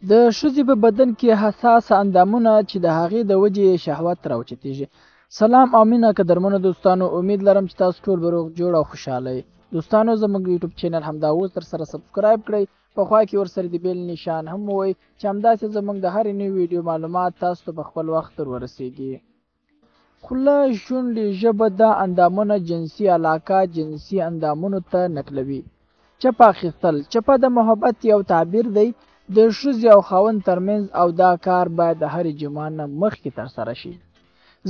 د ښځې په بدن کې حساسه اندامونه چې د هغې د وجې شهوت راوچتېږي. سلام او مینه قدرمنو دوستانو، امید لرم چې تاسو ټول به روغ جوړ او خوشحاله یئ. دوستانو زموږ یوټیوب چینل همدا اوس درسره سبسکرایب کړئ، په خوا کې ورسره د بیل نشان هم ووهئ چې همداسې زموږ د هرې نوې ویډیو معلومات تاسو ته په خپل وخت ورسیږي. خوله، شونډې، ژبه دا اندامونه جنسي علاقه جنسي اندامونو ته نقلوي. چپه اخیستل، چپه د محبت یو تعبیر دی د ښځې او خاوند ترمنځ، او دا کار باید د هرې جماع نه مخکې ترسره شي،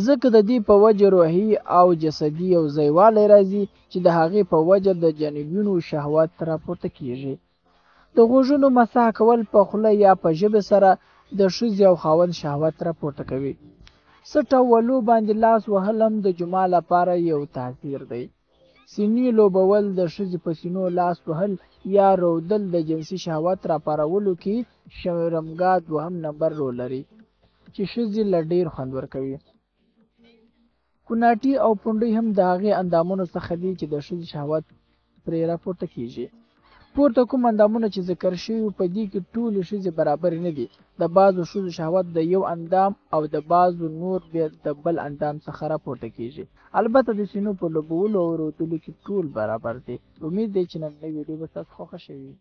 ځکه د دې په وجه روحي او جسدي یو ځایوالی راځي چې د هغې په وجه د جانبینو شهوت راپورته کېږي. د غوږونو مسح کول په خوله یا په ژبې سره د ښځې او خاوند شهوت راپورته کوي. سټ او ولو باندې لاس وهل هم د جماع لپاره یو تاثیر دی. سینې لوبول، د ښځې په سینو لاس وهل یا رودل د جنسي شهوت راپارولو کې شرمګاه دوهم نمبر رول لري چې ښځې له ډېر خوند ورکوي. کوناټي او پونډۍ هم د هغې اندامونو څخه دي چې د ښځې شهوت پرې راپورته کېږي. پورته کوم اندامونه چې ذکر شوي په دې کې ټولې ښځې برابرې نه دي. د بعضو ښځو شهوت د یو اندام او د بعضو نور بیا د بل اندام څخه راپورته کېږي. البته د سینو په لوبولو او رودلو کې ټول برابر دي. امید دی چې نننۍ ویډیو به ستاسو خوښه شوې وي.